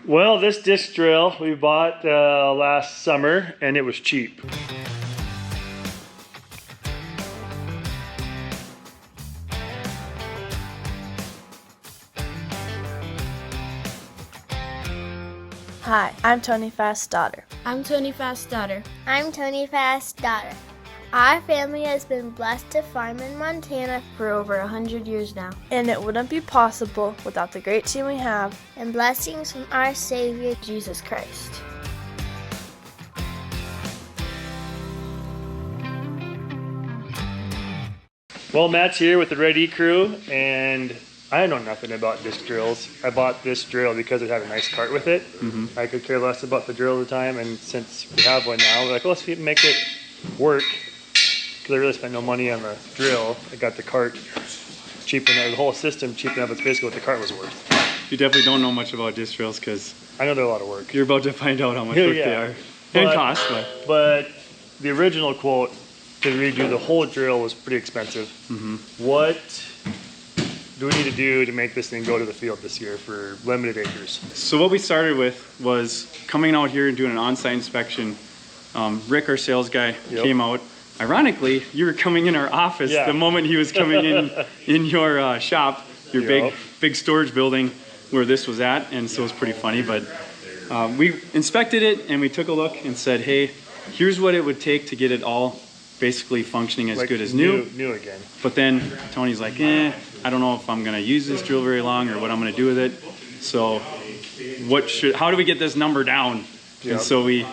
Well, this disc drill we bought last summer, and it was cheap. Hi, I'm Tony Fast's daughter. I'm Tony Fast's daughter. I'm Tony Fast's daughter. Our family has been blessed to farm in Montana For over 100 years now. And it wouldn't be possible without the great team we have and blessings from our Savior, Jesus Christ. Well, Matt's here with the Red E crew, and I know nothing about disc drills. I bought this drill because it had a nice cart with it. I could care less about the drill at the time, and since we have one now, we're like, well, let's make it work. Because I really spent no money on the drill. I got the cart cheap enough, the whole system cheap enough. It's basically what the cart was worth. You definitely don't know much about disc drills because I know they're a lot of work. You're about to find out how much work they are. And cost, but the original quote to redo the whole drill was pretty expensive. What do we need to do to make this thing go to the field this year for limited acres? So what we started with was coming out here and doing an on-site inspection. Rick, our sales guy, came out. Ironically, you were coming in our office the moment he was coming in your shop, your big storage building where this was at, and so it was pretty funny. But we inspected it and we took a look and said, hey, here's what it would take to get it all basically functioning as good as new again. But then Tony's like, I don't know if I'm gonna use this drill very long or what I'm gonna do with it. So how do we get this number down? And so we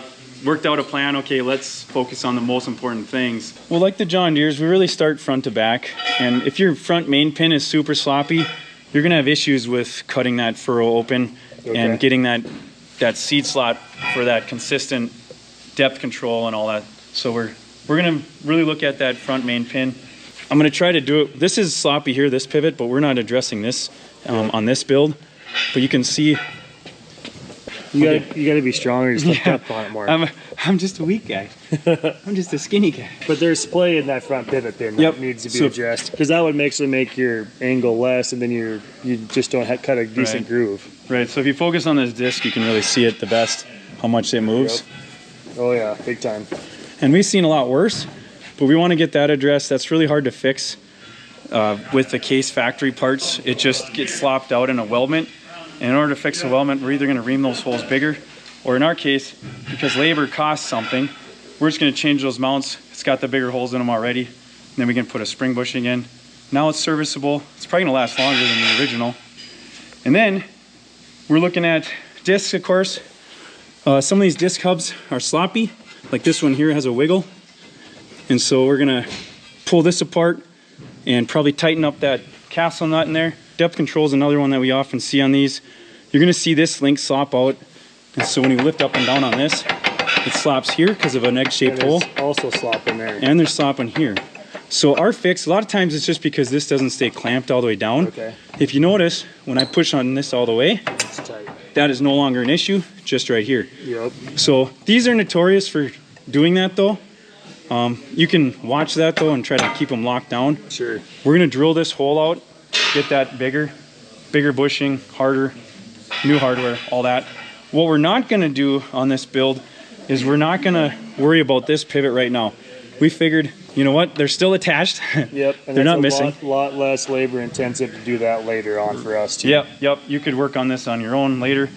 worked out a plan. Okay, let's focus on the most important things. Well, like the John Deere's, we really start front to back. And if your front main pin is super sloppy, you're gonna have issues with cutting that furrow open and getting that seed slot for that consistent depth control and all that. So we're gonna really look at that front main pin. I'm gonna try to do it. This is sloppy here, this pivot, but we're not addressing this on this build. But you can see. You gotta be stronger. Just lift up on it more. I'm just a weak guy. I'm just a skinny guy. But there's splay in that front pivot pin that needs to be addressed, because that would make your angle less, and then you just don't cut a decent groove. Right. So if you focus on this disc, you can really see it the best how much it moves. Oh yeah, big time. And we've seen a lot worse, but we want to get that addressed. That's really hard to fix with the case factory parts. It just gets slopped out in a weldment. And in order to fix a weldment, we're either going to ream those holes bigger, or in our case, because labor costs something, we're just going to change those mounts. It's got the bigger holes in them already. And then we can put a spring bushing in. Now it's serviceable. It's probably going to last longer than the original. And then we're looking at discs, of course. Some of these disc hubs are sloppy. Like this one here has a wiggle. And so we're going to pull this apart and probably tighten up that castle nut in there. Depth control is another one that we often see on these. You're going to see this link slop out. And so when you lift up and down on this, it slops here because of an egg-shaped hole. Also slopping there. And there's slopping here. So our fix, a lot of times it's just because this doesn't stay clamped all the way down. If you notice, when I push on this all the way, it's tight. That is no longer an issue, just right here. Yep. So these are notorious for doing that though. You can watch that though and try to keep them locked down. Sure. We're going to drill this hole out, get that bigger bushing, harder, new hardware, all that. What we're not going to do on this build is we're not going to worry about this pivot right now. We figured, you know what, they're still attached. Yep, and they're not missing. Lot less labor intensive to do that later on for us too. Yep, you could work on this on your own later.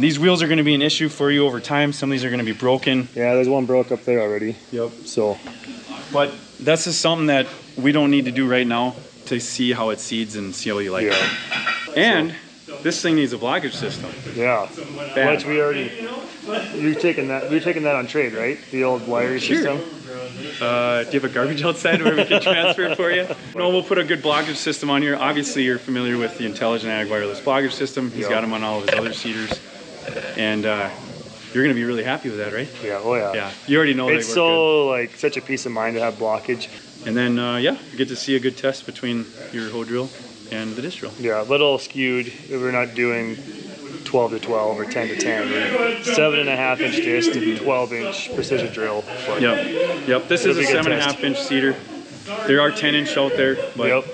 These wheels are going to be an issue for you over time. Some of these are going to be broken. Yeah, there's one broke up there already. Yep. So, but that's just something that we don't need to do right now to see how it seeds and see how you like it. And this thing needs a blockage system. Yeah. Which we already. You're taking that on trade, right? The old wiring system. Do you have a garbage outside where we can transfer it for you? No, we'll put a good blockage system on here. Obviously, you're familiar with the Intelligent Ag wireless blockage system. He's got them on all of his other seeders. And you're going to be really happy with that, right? Yeah, oh yeah. Yeah, you already know it's they work so good. Like such a peace of mind to have blockage. And then, you get to see a good test between your hoe drill and the disc drill. Yeah, a little skewed. We're not doing 12 to 12 or 10 to 10. We're 7.5 inch disc and 12 inch precision drill. Yep. This is a 7.5 inch seeder. There are 10 inch out there, but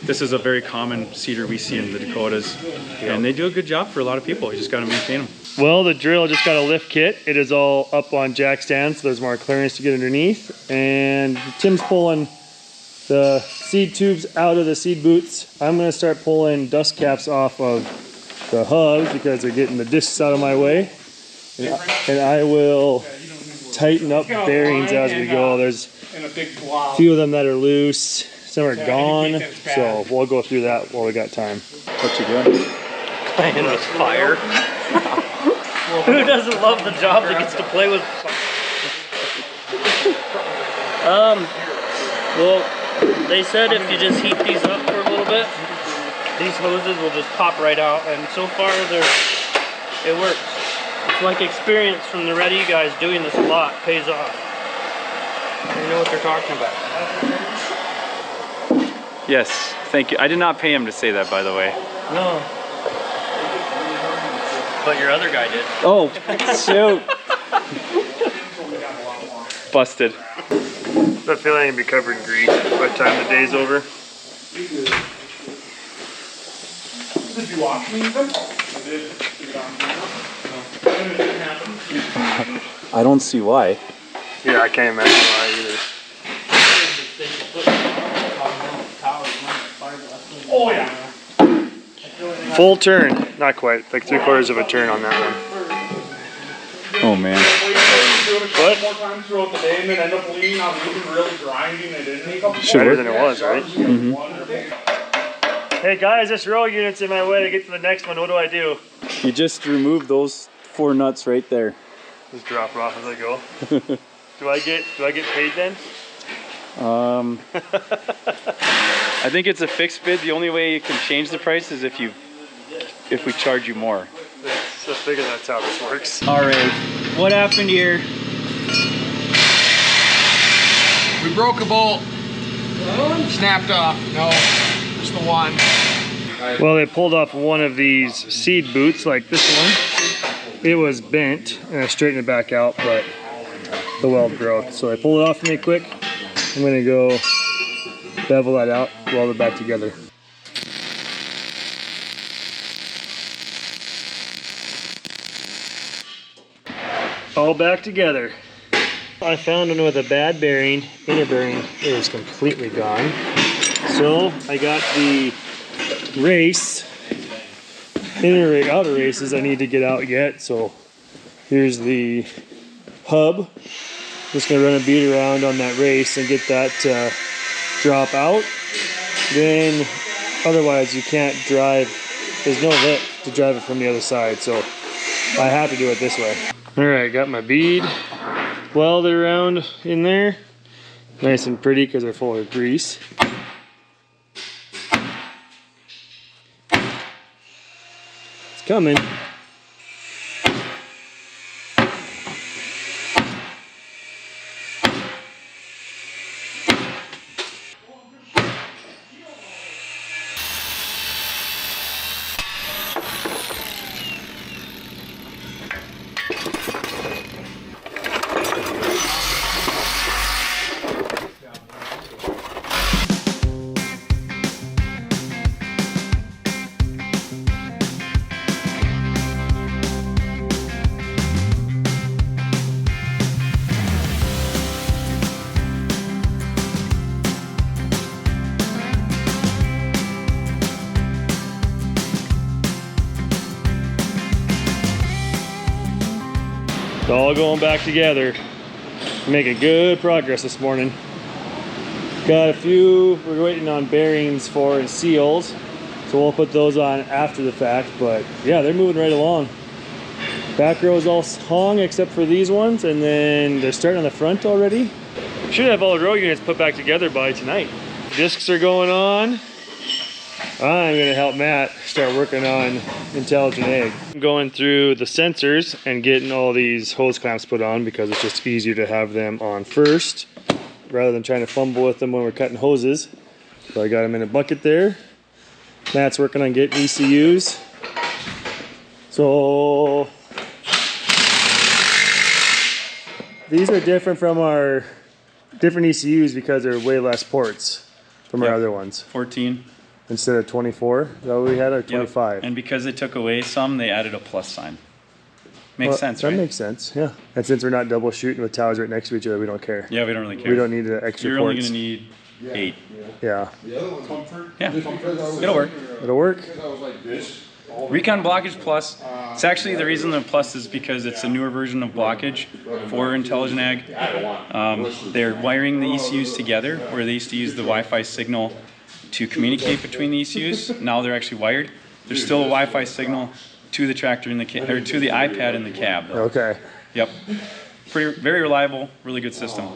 this is a very common cedar we see in the Dakotas, and they do a good job for a lot of people. You just got to maintain them. Well, the drill just got a lift kit. It is all up on jack stands, so there's more clearance to get underneath. And Tim's pulling the seed tubes out of the seed boots. I'm gonna start pulling dust caps off of the hubs because they're getting the discs out of my way. And I will tighten up bearings as we go. There's a few of them that are loose, some are gone, so we'll go through that while we got time. What you doing? Playing with fire. Who doesn't love the job that gets to play with fire? Well, they said if you just heat these up for a little bit, these hoses will just pop right out, and so far it works. It's like experience from the Ready guys doing this a lot pays off. They know what they're talking about. Yes, thank you. I did not pay him to say that, by the way. No. But your other guy did. Oh, shoot. Busted. I feel like I'm gonna be covered in grease by the time the day's over. Did you wash me even? I did. I don't see why. Yeah, I can't imagine why either. Oh yeah. Full turn, not quite, like 3/4 of a turn on that one. Oh man. What? More times throughout the day and then end up leaning on even really grinding it in. Better than it was, right? Mm-hmm. Hey guys, this row unit's in my way to get to the next one. What do I do? You just remove those 4 nuts right there. Just drop it off as I go. Do I get paid then? I think it's a fixed bid. The only way you can change the price is if we charge you more. So I figure that's how this works. All right, what happened here? We broke a bolt. Snapped off. No, just the one. Well, they pulled off one of these seed boots, like this one. It was bent, and I straightened it back out, but the weld broke. So I pulled it off for me quick. I'm gonna go bevel that out, weld it back together. All back together. I found one with a bad bearing. Inner bearing is completely gone. So I got the race. Outer races I need to get out yet. So here's the hub. Just gonna run a bead around on that race and get that drop out. Then otherwise you can't drive. There's no lip to drive it from the other side. So I have to do it this way. All right, got my bead welded around in there. Nice and pretty because they're full of grease. It's coming. It's all going back together. Making good progress this morning. Got a few we're waiting on bearings for and seals, so we'll put those on after the fact, but yeah, they're moving right along. Back row is all hung except for these ones, and then they're starting on the front already. Should have all the row units put back together by tonight. Discs are going on. I'm gonna help Matt start working on Intelligent Egg. I'm going through the sensors and getting all these hose clamps put on because it's just easier to have them on first rather than trying to fumble with them when we're cutting hoses. So I got them in a bucket there. Matt's working on getting ECUs. So these are different from our different ECUs because they're way less ports from our other ones. 14. Instead of 24, is that what we had, or 25? Yep. And because they took away some, they added a plus sign. Makes sense, right? That makes sense, yeah. And since we're not double shooting with towers right next to each other, we don't care. Yeah, we don't really care. We don't need the extra You're ports. only going to need 8. Yeah. Yeah, it'll work. It'll work. Recon Blockage Plus. It's actually the reason the plus is because it's a newer version of blockage for Intelligent Ag. They're wiring the ECUs together, where they used to use the Wi-Fi signal to communicate between the ECUs. Now they're actually wired. There's still a Wi-Fi signal to the tractor in the or to the iPad in the cab, though. Okay. Yep. Very reliable, really good system.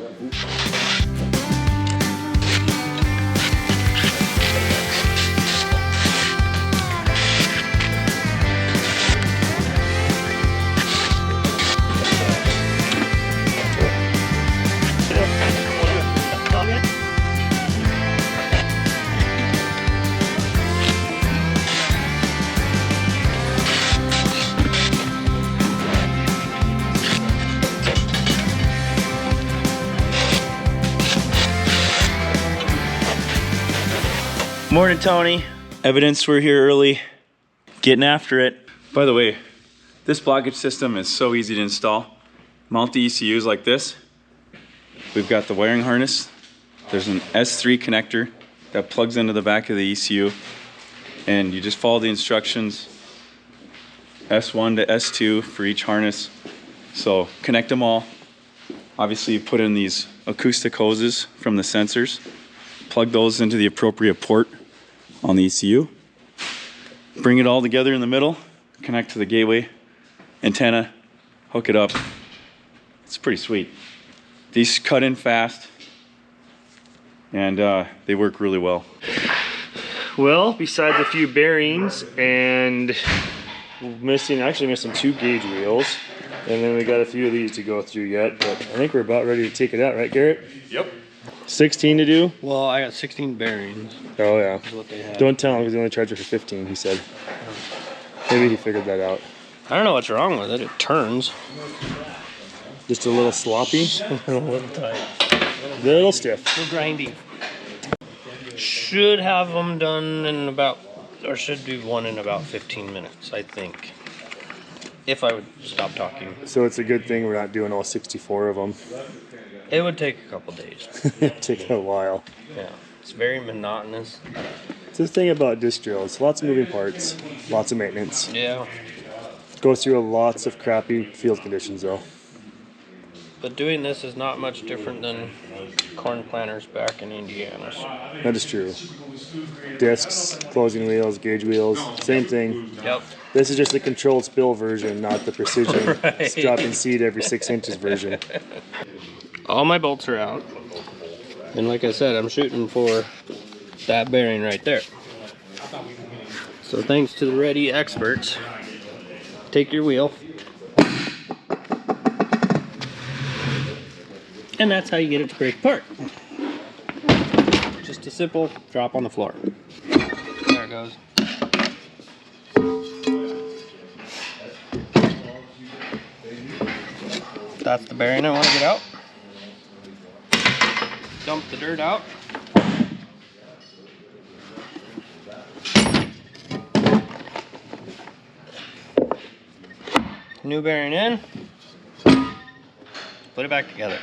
Morning, Tony. Evidence we're here early, getting after it. By the way, this blockage system is so easy to install. Mount the ECUs like this. We've got the wiring harness. There's an S3 connector that plugs into the back of the ECU, and you just follow the instructions, S1 to S2 for each harness. So connect them all. Obviously you put in these acoustic hoses from the sensors, plug those into the appropriate port on the ECU, bring it all together in the middle, connect to the gateway antenna, hook it up. It's pretty sweet. These cut in fast, and they work really well. Well, besides a few bearings and actually missing 2 gauge wheels, and then we got a few of these to go through yet, but I think we're about ready to take it out, right, Garrett? Yep. 16 to do? Well, I got 16 bearings. Oh yeah. Is what they had. Don't tell him because they only charge you for 15, he said. Maybe he figured that out. I don't know what's wrong with it. It turns. Just a little sloppy? A little tight. A little stiff. A little grindy. Should have them done in about, or should do one in about 15 minutes, I think. If I would stop talking. So it's a good thing we're not doing all 64 of them. It would take a couple days. It'd take a while. Yeah. It's very monotonous. It's the thing about disc drills. Lots of moving parts, lots of maintenance. Yeah. Go through lots of crappy field conditions though. But doing this is not much different than corn planters back in Indiana. So. That is true. Discs, closing wheels, gauge wheels, same thing. Yep. This is just the controlled spill version, not the precision Right. dropping seed every 6 inches version. All my bolts are out. And like I said, I'm shooting for that bearing right there. So thanks to the Ready experts, take your wheel. And that's how you get it to break apart. Just a simple drop on the floor. There it goes. That's the bearing I want to get out. Dump the dirt out. New bearing in. Put it back together.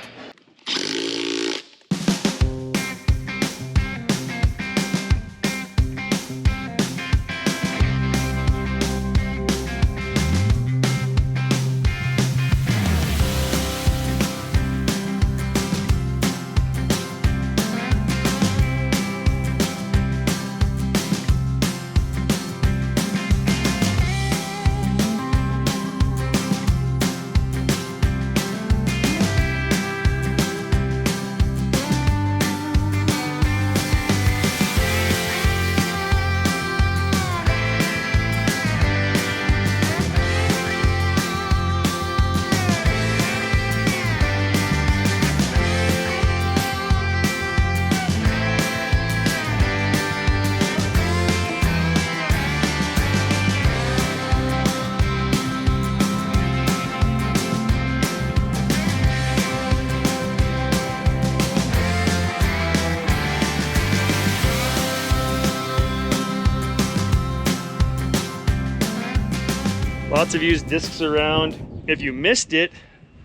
Lots of used discs around. If you missed it,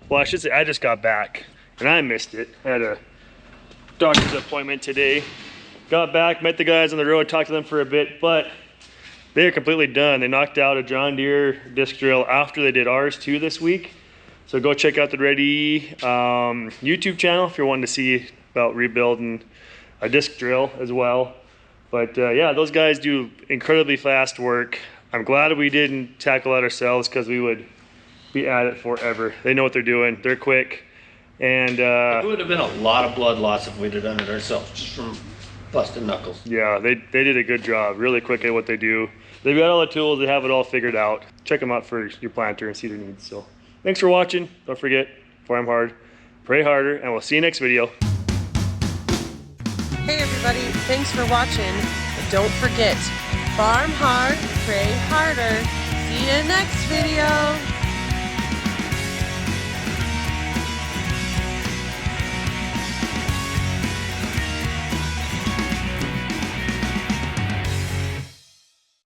well, I should say I just got back and I missed it. I had a doctor's appointment today. Got back, met the guys on the road, talked to them for a bit, but they're completely done. They knocked out a John Deere disc drill after they did ours too this week. So go check out the Ready YouTube channel if you're wanting to see about rebuilding a disc drill as well. But yeah, those guys do incredibly fast work. I'm glad we didn't tackle that ourselves because we would be at it forever. They know what they're doing. They're quick. And it would have been a lot of blood loss if we'd have done it ourselves, just from busting knuckles. Yeah, they did a good job. Really quick at what they do. They've got all the tools. They have it all figured out. Check them out for your planter and see their needs. So thanks for watching. Don't forget, farm hard, pray harder, and we'll see you next video. Hey everybody, thanks for watching. And don't forget, farm hard, pray harder. See you next video.